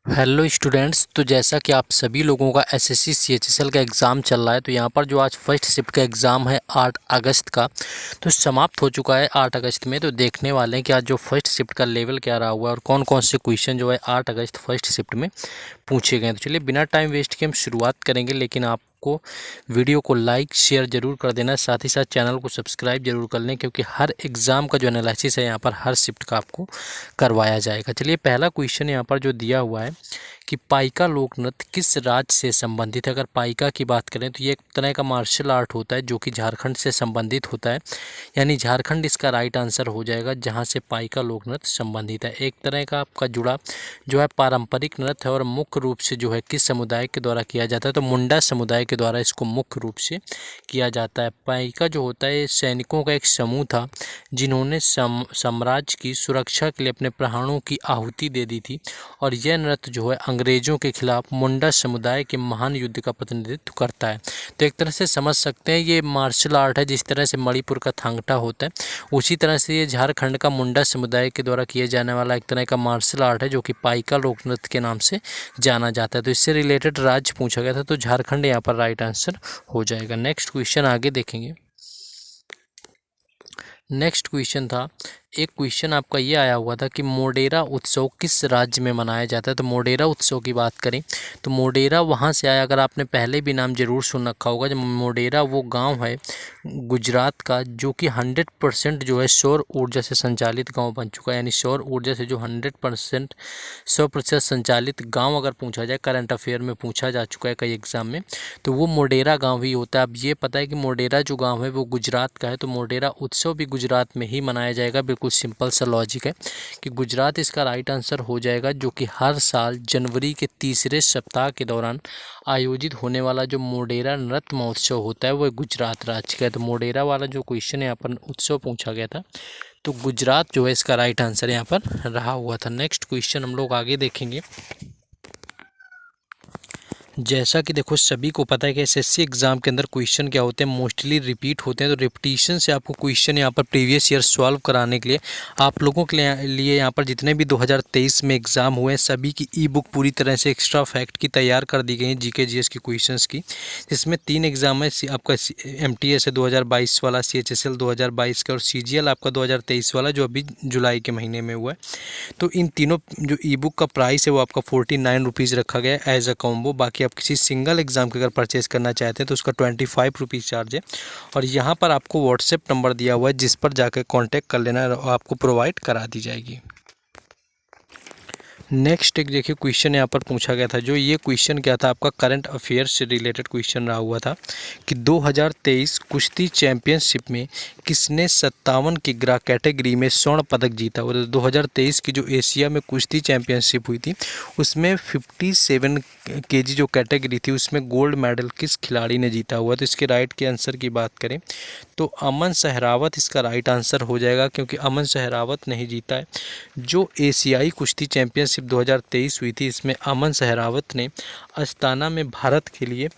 Hello students. तो जैसा कि आप सभी लोगों का एसएससी सीएचएसएल का एग्ज़ाम चल रहा है, तो यहाँ पर जो आज फर्स्ट शिफ्ट का एग्ज़ाम है 8 अगस्त का, तो समाप्त हो चुका है 8 अगस्त में। तो देखने वाले हैं कि आज जो फर्स्ट शिफ्ट का लेवल क्या रहा हुआ है और कौन कौन से क्वेश्चन जो है 8 अगस्त फर्स्ट शिफ्ट में पूछे गए। तो चलिए बिना टाइम वेस्ट के हम शुरुआत करेंगे, लेकिन आपको वीडियो को लाइक शेयर ज़रूर कर देना, साथ ही साथ चैनल को सब्सक्राइब जरूर कर लें, क्योंकि हर एग्ज़ाम का जो एनालिसिस है यहाँ पर हर शिफ्ट का आपको करवाया जाएगा। चलिए पहला क्वेश्चन यहाँ पर जो दिया हुआ है कि पाइका लोक नृत्य किस राज्य से संबंधित है। अगर पाइका की बात करें तो ये एक तरह का मार्शल आर्ट होता है जो कि झारखंड से संबंधित होता है, यानी झारखंड इसका राइट आंसर हो जाएगा, जहाँ से पाइका लोक नृत्य संबंधित है। एक तरह का आपका जुड़ा जो है पारंपरिक नृत्य है और मुख्य रूप से जो है किस समुदाय के द्वारा किया जाता है, तो मुंडा समुदाय के द्वारा इसको मुख्य रूप से किया जाता है। पाइका जो होता है सैनिकों का एक समूह था जिन्होंने साम्राज्य की सुरक्षा के लिए अपने प्राणों की आहुति दे दी थी, और यह नृत्य जो है अंग्रेजों के खिलाफ मुंडा समुदाय के महान युद्ध का प्रतिनिधित्व करता है। तो एक तरह से समझ सकते हैं ये मार्शल आर्ट है, जिस तरह से मणिपुर का थांगटा होता है उसी तरह से ये झारखंड का मुंडा समुदाय के द्वारा किए जाने वाला एक तरह का मार्शल आर्ट है जो कि पाइका लोक नृत्य के नाम से जाना जाता है। तो इससे रिलेटेड राज्य पूछा गया था, तो झारखंड यहाँ पर राइट आंसर हो जाएगा। नेक्स्ट क्वेश्चन आगे देखेंगे। नेक्स्ट क्वेश्चन था, एक क्वेश्चन आपका ये आया हुआ था कि मोडेरा उत्सव किस राज्य में मनाया जाता है। तो मोडेरा उत्सव की बात करें तो मोडेरा वहाँ से आया, अगर आपने पहले भी नाम जरूर सुन रखा होगा। जब मोडेरा वो गांव है गुजरात का जो कि 100% जो है सौर ऊर्जा से संचालित गांव बन चुका है, यानी सौर ऊर्जा से जो 100% संचालित गाँव अगर पूछा जाए, करंट अफेयर में पूछा जा चुका है कई एग्जाम में, तो वो मोडेरा गाँव ही होता है। अब ये पता है कि मोडेरा जो गाँव है वो गुजरात का है, तो मोडेरा उत्सव भी गुजरात में ही मनाया जाएगा। बिल्कुल सिंपल सा लॉजिक है कि गुजरात इसका राइट आंसर हो जाएगा, जो कि हर साल जनवरी के तीसरे सप्ताह के दौरान आयोजित होने वाला जो मोडेरा नृत्य महोत्सव होता है वो गुजरात राज्य का है। तो मोडेरा वाला जो क्वेश्चन यहाँ पर उत्सव पूछा गया था, तो गुजरात जो है इसका राइट आंसर यहाँ पर रहा हुआ था। नेक्स्ट क्वेश्चन हम लोग आगे देखेंगे। जैसा कि देखो सभी को पता है कि एसएससी एग्जाम के अंदर क्वेश्चन क्या होते हैं, मोस्टली रिपीट होते हैं। तो रिपीटिशन से आपको क्वेश्चन यहाँ पर प्रीवियस ईयर सॉल्व कराने के लिए आप लोगों के लिए यहाँ पर जितने भी 2023 में एग्जाम हुए हैं सभी की ई बुक पूरी तरह से एक्स्ट्रा फैक्ट की तैयार कर दी गई है, जीके जीएस की क्वेश्चंस की, जिसमें 3 एग्जाम है आपका एमटीएस है 2022 वाला, सीएचएसएल 2022 का, और सीजीएल आपका 2023 वाला जो अभी जुलाई के महीने में हुआ है। तो इन तीनों जो ई बुक का प्राइस है वो आपका 49 रुपीज़ रखा गया है एज अ कॉम्बो। बाकी आप किसी सिंगल एग्जाम के अगर परचेज करना चाहते हैं तो उसका 25 रुपीज़ चार्ज है, और यहाँ पर आपको व्हाट्सएप नंबर दिया हुआ है जिस पर जाकर कॉन्टैक्ट कर लेना है, आपको प्रोवाइड करा दी जाएगी। नेक्स्ट एक देखिए क्वेश्चन यहाँ पर पूछा गया था, जो ये क्वेश्चन क्या था आपका करंट अफेयर्स से रिलेटेड क्वेश्चन रहा हुआ था कि 2023 कुश्ती चैंपियनशिप में किसने 57 किग्रा कैटेगरी में स्वर्ण पदक जीता। और 2023 की जो एशिया में कुश्ती चैंपियनशिप हुई थी उसमें 57 केजी जो कैटेगरी थी उसमें गोल्ड मेडल किस खिलाड़ी ने जीता हुआ। तो इसके राइट के आंसर की बात करें तो अमन सहरावत इसका राइट आंसर हो जाएगा, क्योंकि अमन सहरावत नहीं जीता है। जो एशियाई कुश्ती चैंपियनशिप 2023 हुई थी इसमें अमन सहरावत ने अस्ताना में भारत के लिए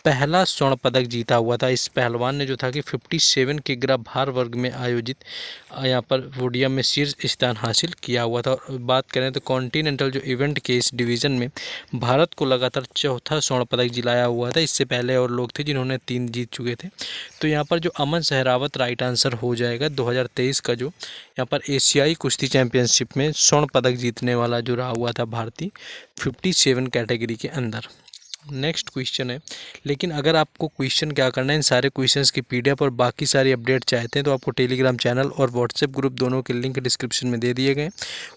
पहला स्वर्ण पदक जीता हुआ था। इस पहलवान ने जो था कि 57 किग्रा भार वर्ग में आयोजित यहाँ पर पोडियम में शीर्ष स्थान हासिल किया हुआ था। और बात करें तो कॉन्टिनेंटल जो इवेंट के इस डिवीज़न में भारत को लगातार चौथा स्वर्ण पदक दिलाया हुआ था। इससे पहले और लोग थे जिन्होंने 3 जीत चुके थे। तो यहाँ पर जो अमन सहरावत राइट आंसर हो जाएगा। 2023 का जो यहाँ पर एशियाई कुश्ती चैंपियनशिप में स्वर्ण पदक जीतने वाला जो रहा हुआ था भारतीय 57 कैटेगरी के अंदर। नेक्स्ट क्वेश्चन है, लेकिन अगर आपको क्वेश्चन क्या करना है, इन सारे क्वेश्चंस की पीडीएफ और बाकी सारी अपडेट चाहते हैं तो आपको टेलीग्राम चैनल और व्हाट्सएप ग्रुप दोनों के लिंक डिस्क्रिप्शन में दे दिए गए,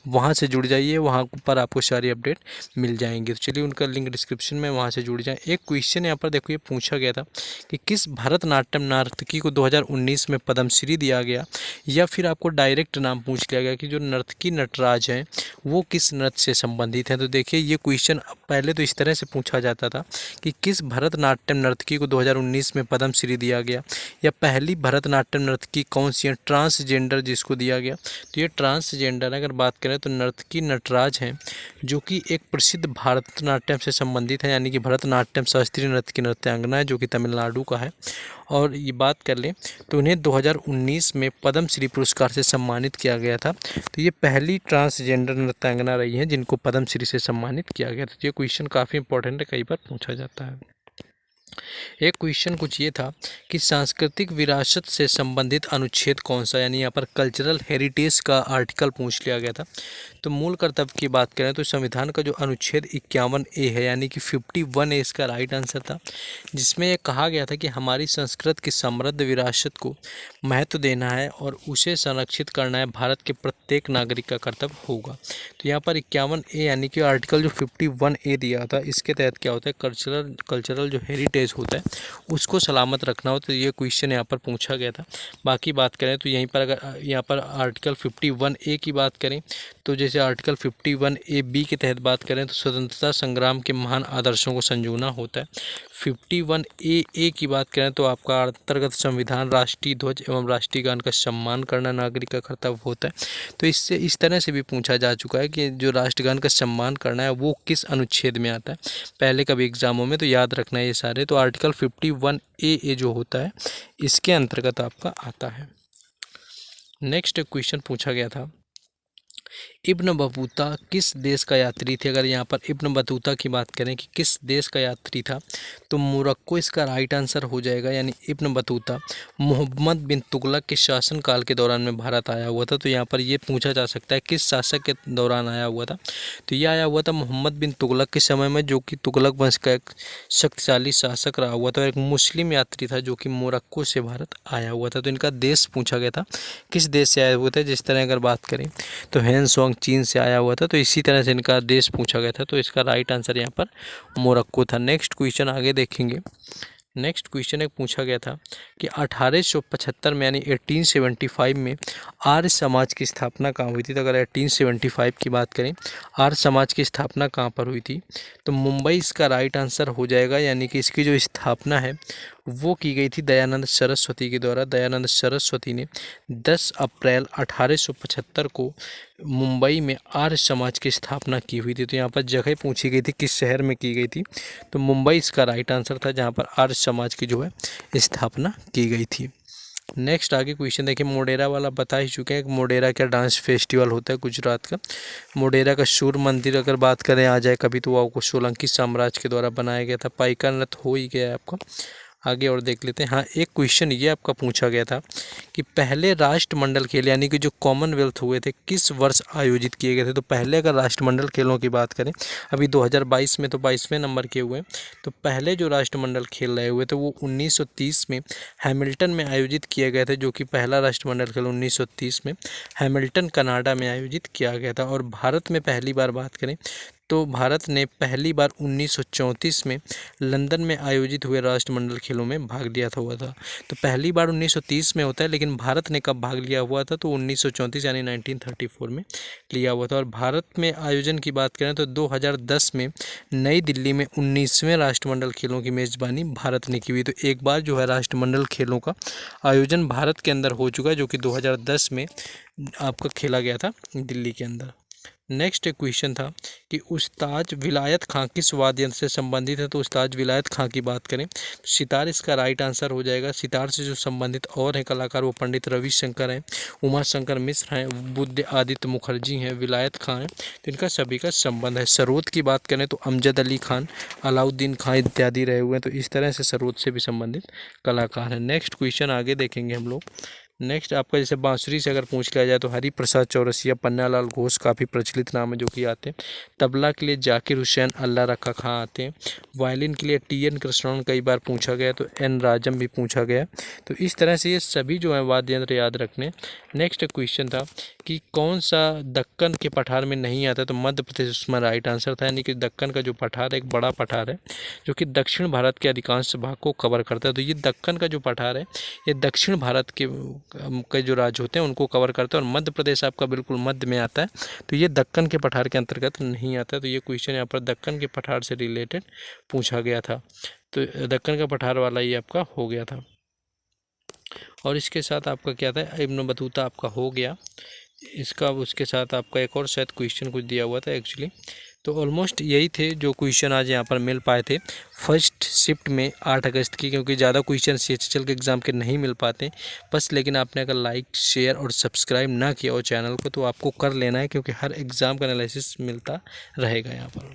वहां से जुड़ जाइए, वहां पर आपको सारी अपडेट मिल जाएंगी। तो चलिए उनका लिंक डिस्क्रिप्शन में, वहाँ से जुड़ जाएँ। एक क्वेश्चन यहाँ पर देखो ये पूछा गया था कि किस भरतनाट्यम नर्तकी को 2019 में पद्मश्री दिया गया, या फिर आपको डायरेक्ट नाम पूछ लिया गया कि जो नर्तकी नटराज हैं वो किस नृत्य से संबंधित हैं। तो देखिए ये क्वेश्चन पहले तो इस तरह से पूछा जाता था कि किस भरतनाट्यम नर्तकी को 2019 में पद्मश्री दिया गया, या पहली भरतनाट्यम नर्तकी कौन सी है, ट्रांसजेंडर जिसको दिया गया। तो ये ट्रांसजेंडर अगर बात करें तो नर्तकी नटराज हैं, जो कि एक प्रसिद्ध भरतनाट्यम से संबंधित है, यानी कि भरतनाट्यम शास्त्रीय नृत्य की नृत्यांगना है जो कि तमिलनाडु का है। और ये बात कर लें तो उन्हें 2019 में पद्म श्री पुरस्कार से सम्मानित किया गया था। तो ये पहली ट्रांसजेंडर नृत्यांगना रही है जिनको पद्म श्री से सम्मानित किया गया था। तो ये क्वेश्चन काफ़ी इंपॉर्टेंट है, कई बार पूछा जाता है। एक क्वेश्चन कुछ ये था कि सांस्कृतिक विरासत से संबंधित अनुच्छेद कौन सा, यानी यहाँ पर कल्चरल हेरिटेज का आर्टिकल पूछ लिया गया था। तो मूल कर्तव्य की बात करें तो संविधान का जो अनुच्छेद 51A है, यानी कि 51A इसका राइट आंसर था, जिसमें यह कहा गया था कि हमारी संस्कृत की समृद्ध विरासत को महत्व देना है और उसे संरक्षित करना है, भारत के प्रत्येक नागरिक का कर्तव्य होगा। तो यहाँ पर 51A यानी कि आर्टिकल जो 51A दिया था, इसके तहत क्या होता है, कल्चरल जो हेरिटेज होता है उसको सलामत रखना हो। तो ये क्वेश्चन यहाँ पर पूछा गया था। बाकी बात करें तो यहीं पर अगर यहाँ पर आर्टिकल 51A की बात करें तो जैसे आर्टिकल 51AB के तहत बात करें तो स्वतंत्रता संग्राम के महान आदर्शों को संजोना होता है। 51AA की बात करें तो आपका अंतर्गत संविधान, राष्ट्रीय ध्वज एवं राष्ट्रीय गान का सम्मान करना नागरिक का कर्तव्य होता है। तो इससे इस तरह से भी पूछा जा चुका है कि जो राष्ट्रगान का सम्मान करना है वो किस अनुच्छेद में आता है, पहले कभी एग्जामों में, तो याद रखना है ये सारे। तो आर्टिकल 51AA जो होता है इसके अंतर्गत आपका आता है। नेक्स्ट क्वेश्चन पूछा गया था, इब्न बतूता किस देश का यात्री थे। अगर यहाँ पर इब्न बतूता की बात करें कि किस देश का यात्री था तो मोरक्को इसका राइट आंसर हो जाएगा। यानी इब्न बतूता मोहम्मद बिन तुगलक के शासनकाल के दौरान में भारत आया हुआ था। तो यहाँ पर ये पूछा जा सकता है किस शासक के दौरान आया हुआ था। तो ये आया हुआ था मोहम्मद बिन तुगलक के समय में, जो कि तुगलक वंश का एक शक्तिशाली शासक रहा हुआ था, और एक मुस्लिम यात्री था जो कि मोरक्को से भारत आया हुआ था। तो इनका देश पूछा गया था किस देश से आए हुए थे। जिस तरह अगर बात करें तो हैंसोंग चीन से आया हुआ था, तो इसी तरह से इनका देश पूछा गया था। तो इसका राइट आंसर यहाँ पर मोरक्को था। नेक्स्ट क्वेश्चन आगे देखेंगे। नेक्स्ट क्वेश्चन एक पूछा गया था कि 1875 में यानी 1875 में आर्य समाज की स्थापना कहाँ हुई थी। तो अगर 1875 की बात करें आर्य समाज की स्थापना कहाँ पर हुई थी तो मुंबई इसका राइट आंसर हो जाएगा। यानी कि इसकी जो स्थापना है वो की गई थी दयानंद सरस्वती के द्वारा। दयानंद सरस्वती ने 10 अप्रैल 1875 को मुंबई में आर्य समाज की स्थापना की हुई थी। तो यहाँ पर जगह पूछी गई थी किस शहर में की गई थी, तो मुंबई इसका राइट आंसर था, जहाँ पर आर्य समाज की जो है स्थापना की गई थी। नेक्स्ट आगे क्वेश्चन देखिए, मोढेरा वाला बता ही चुके हैं कि मोढेरा का डांस फेस्टिवल होता है गुजरात का। मोढेरा का सूर्य मंदिर अगर बात करें आ जाए कभी तो वो आपको सोलंकी साम्राज्य के द्वारा बनाया गया था। पाइका नृत्य हो ही गया है आपका। आगे और देख लेते हैं। हाँ, एक क्वेश्चन ये आपका पूछा गया था कि पहले राष्ट्रमंडल खेल यानी कि जो कॉमनवेल्थ हुए थे किस वर्ष आयोजित किए गए थे। तो पहले अगर राष्ट्रमंडल खेलों की बात करें अभी 2022 में तो 22वें नंबर के हुए, तो पहले जो राष्ट्रमंडल खेल रहे हुए थे वो 1930 में हैमिल्टन में आयोजित किए गए थे, जो कि पहला राष्ट्रमंडल खेल 1930 में हैमिल्टन कनाडा में आयोजित किया गया था। और भारत में पहली बार बात करें तो भारत ने पहली बार 1934 में लंदन में आयोजित हुए राष्ट्रमंडल खेलों में भाग लिया था हुआ था। तो पहली बार 1930 में होता है, लेकिन भारत ने कब भाग लिया हुआ था तो 1934 यानी 1934 में लिया हुआ था। और भारत में आयोजन की बात करें तो 2010 में नई दिल्ली में 19वें राष्ट्रमंडल खेलों की मेज़बानी भारत ने की हुई। तो एक बार जो है राष्ट्रमंडल खेलों का आयोजन भारत के अंदर हो चुका है, जो कि 2010 में आपका खेला गया था दिल्ली के अंदर। नेक्स्ट क्वेश्चन था कि उस्ताद विलायत खां किस वाद्य यंत्र से संबंधित है। तो उस्ताद विलायत खां की बात करें तो सितार इसका राइट आंसर हो जाएगा। सितार से जो संबंधित और हैं कलाकार वो पंडित रविशंकर हैं, उमा शंकर मिश्र हैं, बुद्ध आदित्य मुखर्जी हैं, विलायत खां हैं। तो इनका सभी का संबंध है। सरोद की बात करें तो अमजद अली खान, अलाउद्दीन खां इत्यादि रहे हुए हैं। तो इस तरह से सरोद से भी संबंधित कलाकार हैं। नेक्स्ट क्वेश्चन आगे देखेंगे हम लोग। नेक्स्ट आपका जैसे बांसुरी से अगर पूछ लिया जाए तो हरि प्रसाद चौरसिया, पन्नालाल घोष काफ़ी प्रचलित नाम है जो कि आते हैं। तबला के लिए जाकिर हुसैन, अल्लाह रखा खां आते हैं। वायलिन के लिए TN कृष्णन कई बार पूछा गया, तो N राजम भी पूछा गया। तो इस तरह से ये सभी जो है वाद्य यंत्र याद रखने। नेक्स्ट क्वेश्चन था कि कौन सा दक्कन के पठार में नहीं आता, तो मध्य प्रदेश उसमें राइट आंसर था। यानी कि दक्कन का जो पठार है एक बड़ा पठार है जो कि दक्षिण भारत के अधिकांश भाग को कवर करता है। तो ये दक्कन का जो पठार है ये दक्षिण भारत के जो राज्य होते हैं उनको कवर करता है, और मध्य प्रदेश आपका बिल्कुल मध्य में आता है। तो ये दक्कन के पठार के अंतर्गत नहीं आता। तो ये क्वेश्चन यहाँ पर दक्कन के पठार से रिलेटेड पूछा गया था। तो दक्कन का पठार वाला ये आपका हो गया था। और इसके साथ आपका क्या था, इब्न बतूता आपका हो गया इसका। उसके साथ आपका एक और शायद क्वेश्चन कुछ दिया हुआ था एक्चुअली, तो ऑलमोस्ट यही थे जो क्वेश्चन आज यहाँ पर मिल पाए थे फर्स्ट शिफ्ट में 8 अगस्त की, क्योंकि ज़्यादा क्वेश्चन CHHL के एग्ज़ाम के नहीं मिल पाते बस। लेकिन आपने अगर लाइक शेयर और सब्सक्राइब ना किया हो चैनल को तो आपको कर लेना है, क्योंकि हर एग्ज़ाम का एनालिसिस मिलता रहेगा यहाँ पर।